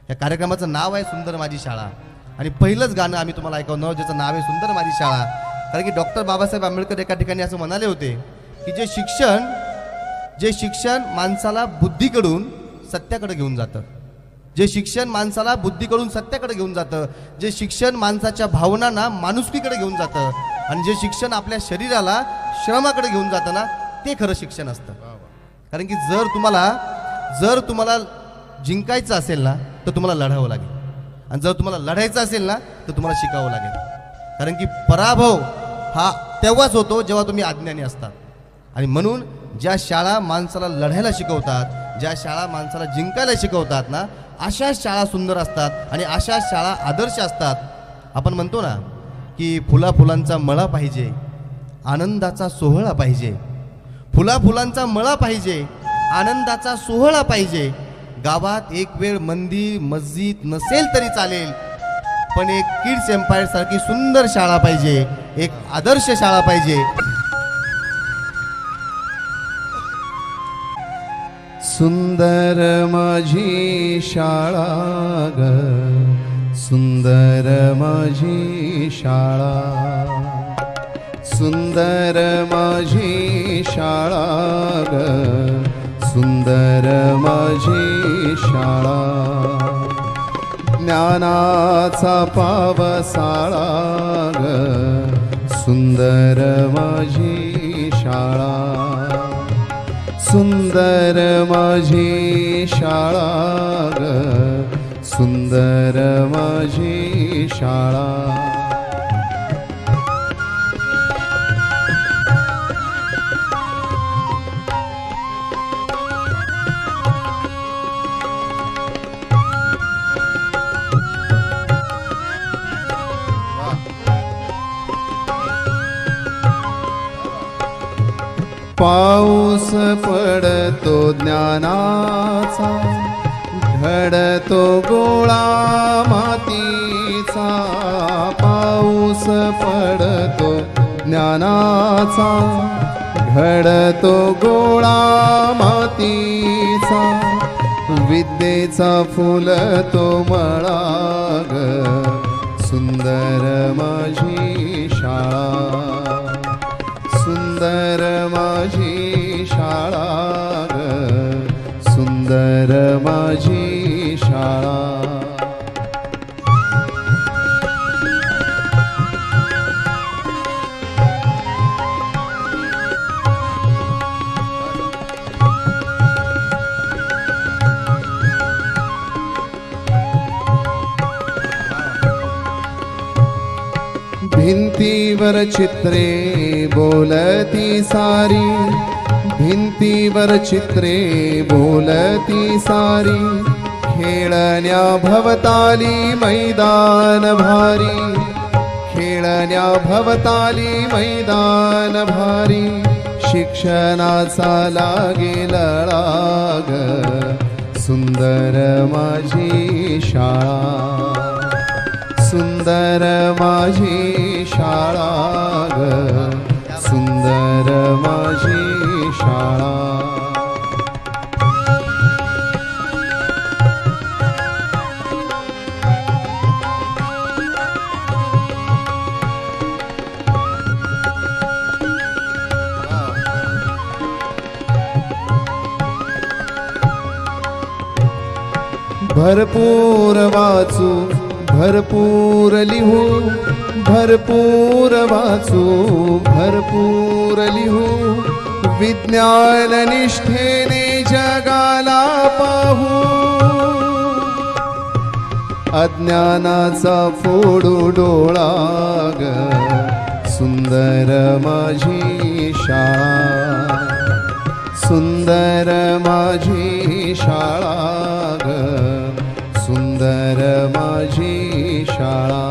या कार्यक्रमाचं नाव आहे सुंदर माझी शाळा आणि पहिलंच गाणं आम्ही तुम्हाला ऐकवणार ज्याचं नाव आहे सुंदर माझी शाळा. कारण की डॉक्टर बाबासाहेब आंबेडकर एका ठिकाणी असं म्हणाले होते की जे शिक्षण माणसाला बुद्धीकडून सत्याकडे घेऊन जातं, जे शिक्षण माणसाला बुद्धीकडून सत्याकडे घेऊन जातं, जे शिक्षण माणसाच्या भावनांना माणुसकीकडे घेऊन जातं आणि जे शिक्षण आपल्या शरीराला श्रमाकडे घेऊन जातं ना, ते खरं शिक्षण असतं. कारण की जर तुम्हाला जिंकायचं असेल ना तर तुम्हाला लढावं लागेल आणि जर तुम्हाला लढायचं असेल ना तर तुम्हाला शिकावं लागेल. कारण की पराभव हा तेव्हाच होतो जेव्हा तुम्ही अज्ञानी असतात. आणि म्हणून ज्या शाळा माणसाला लढायला शिकवतात, ज्या शाळा माणसाला जिंकायला शिकवतात ना, अशा शाळा सुंदर असतात आणि अशा शाळा आदर्श असतात. आपण म्हणतो ना की फुलांचा मळा पाहिजे, आनंदाचा सोहळा पाहिजे, फुलांचा मळा पाहिजे, आनंदाचा सोहळा पाहिजे. गावात एक वेळ मंदिर मस्जिद नसेल तरी चालेल, पण एक किड्स एम्पायर सारखी सुंदर शाळा पाहिजे, एक आदर्श शाळा पाहिजे. सुंदर माझी शाळा ग, सुंदर माझी शाळा, सुंदर माझी शाळा ग, सुंदर माझी शाळा. ज्ञानाचा पावसाळा ग, सुंदर माझी शाळा, सुंदर माझी शाळा ग, सुंदर माझी शाळा. पाऊस पडतो ज्ञानाचा, घडतो गोळा मातीचा. पाऊस पडतो ज्ञानाचा, घडतो गोळा मातीचा. विद्येचा फुलतो मळा ग, सुंदर माझी शाळा, सुंदर माझी शाळा ग, सुंदर माझी शाळा. भिंतीवर चित्रे बोलती सारी, भिंतीवर चित्रे बोलती सारी. खेळण्या भवताली मैदान भारी, खेळण्या भवताली मैदान भारी. शिक्षणाचा लागेल राग, सुंदर माझी शाळा, सुंदर माझी शाळा ग, सुंदर माझी शाळा. भरपूर वाचू, भरपूर लिहू, भरपूर वाचू, भरपूर लिहू. विज्ञान निष्ठेने जगाला पाहू, अज्ञानाचा फोडू डोळा ग, सुंदर माझी शाळा, सुंदर माझी शाळा ग, सुंदर माझी शाळा.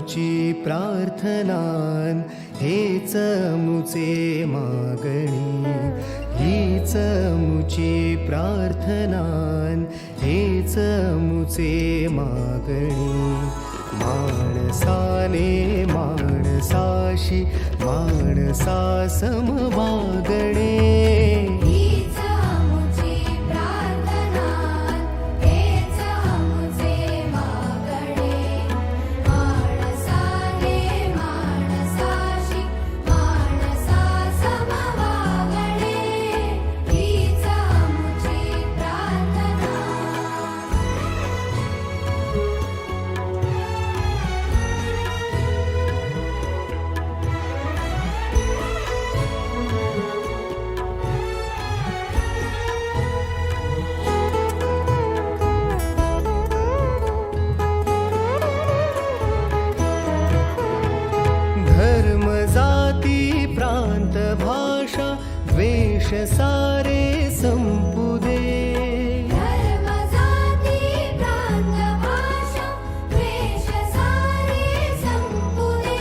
मुची प्रार्थनान हेच मुचे मागणी, हीच मुची प्रार्थनान हेच मुचे मागणी. माणसाने माणसाशी माणसा समवागणे, हीच आमुची प्रार्थना, हेच आमुचे मागणे. माणसाने माणसाशी माणसा समवागणे, हीच आमुची प्रार्थना. धर्म जाती प्रांत भाषा द्वेष सारे संपू दे. धर्म जाती प्रांत भाषा द्वेष सारे संपू दे.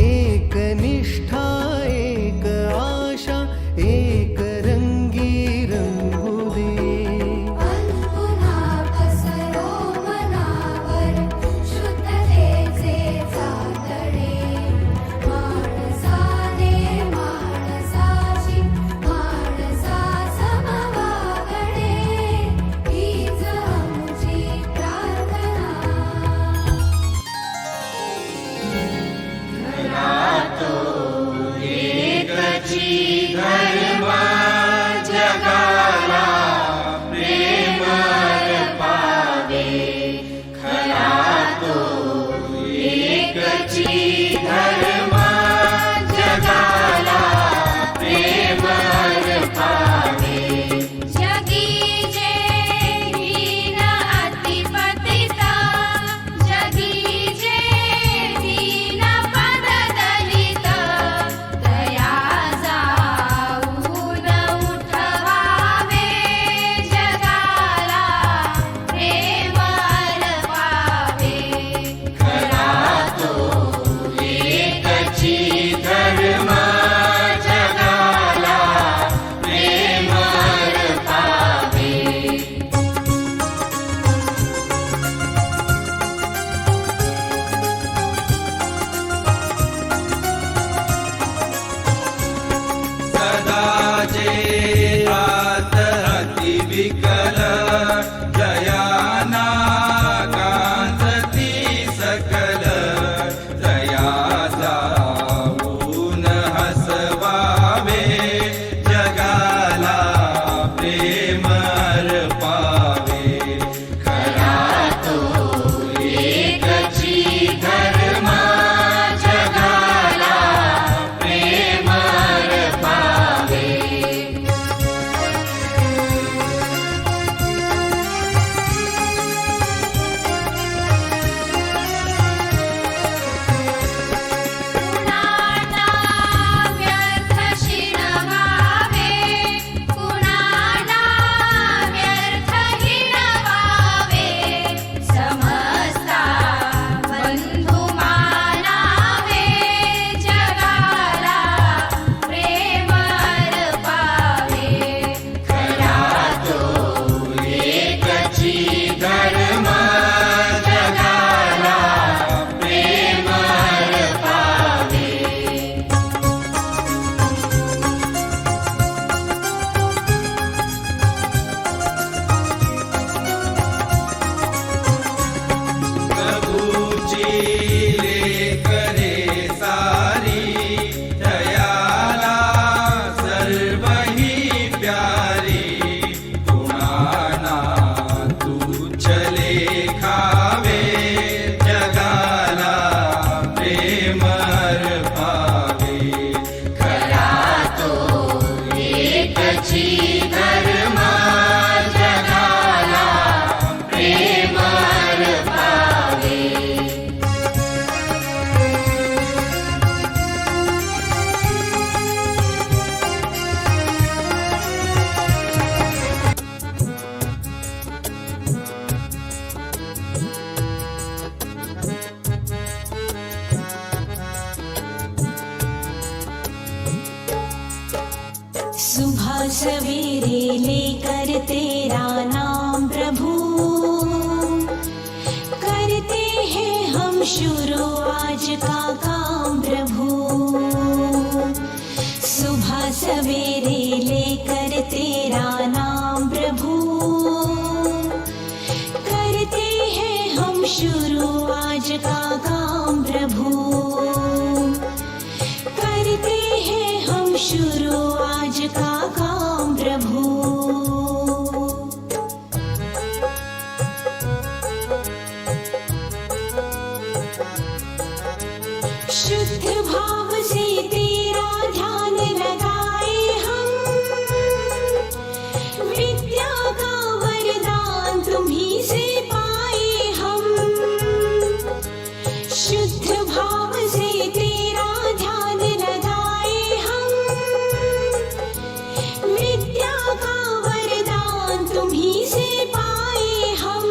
एक निष्ठा एक आशा एक रंगी रंगू दे. पुन्हा पसरो मनावर शुद्धतेचे चांदणे. माणसाने माणसाशी माणसा समवागणे, हीच आमुची प्रार्थना. जगी जे दीन अतिपतिता, जगी जे दीन पददलित, दया जाऊन उठवावे जगाला, प्रेम अर्पावे. खरा तो एकची धर्म जगाला, प्रेम अर्पावे. सदा चेतात अति विकल, जयाना गांजती सकल. दया जाऊन हसवावे जगाला, प्रेम अर्पावे. खरा तो एकची धर्म जगाला, प्रेम अर्पावे. कुणाला व्यर्थ शिणवावे, कुणाला व्यर्थ हिणवावे. समस्ता बंधू मानावे जगाला, प्रेम अर्पावे. खरा तो एकची धर्म जगाला, प्रेम अर्पावे. प्रभूची लेकरे सारी, दयाला सर्व ही प्यारी. कुणाना तुच्छ लेखावे जगाला, प्रेम अर्पावे. खरा तो एकची धर्म जगाला, प्रेम अर्पावे. सुबह सवेरे लेकर तेरा नाम प्रभु, करते हैं हम शुरू आज का काम प्रभु। सुबह सवेरे लेकर तेरा नाम प्रभु, करते हैं हम शुरू आज का काम प्रभु, करते हैं हम शुरू आज का काम प्रभु। शुद्ध भाव से तेरा ध्यान लगाए हम, विद्या का वरदान तुम्हीं से पाए हम। शुद्ध भाव से तेरा ध्यान लगाए हम, विद्या का वरदान तुम्हीं से पाए हम।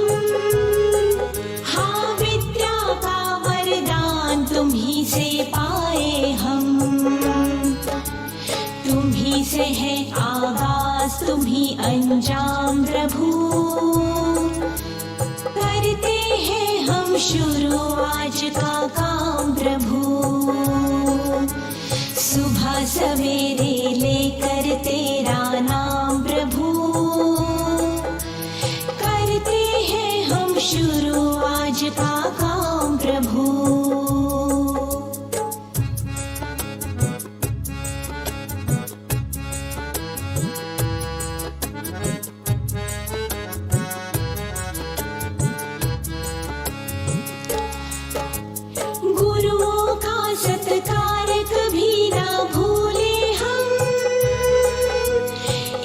हाँ, विद्या का वरदान तुम्हीं से पाए हम। तुम्हीं से है आगाज तुम्हीं अंजाम प्रभु, करते हैं हम शुरू आज का काम प्रभु। सुबह सवेरे लेकर तेरा नाम प्रभु, करते हैं हम शुरू आज का काम प्रभु। गुरुओं का सत्कार कभी ना भूले हम,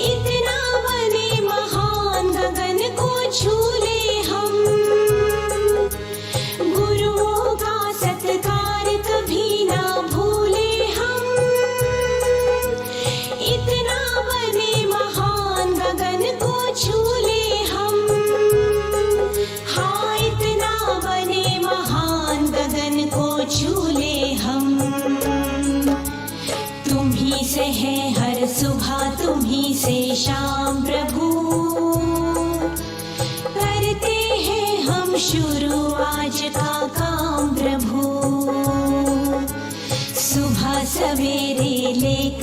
इतना बने महान गगन को छू ले हम। गुरुओं का सत्कार कभी ना भूले हम, इतना बने महान गगन को छू ले हम। हाँ, इतना बने महान गगन को छू ले हम। तुम्हीं से है हर सुबह तुम्हीं से शाम प्रभु, करते हैं हम शुरू आज का काम प्रभु। सुबह सवेरे लेकर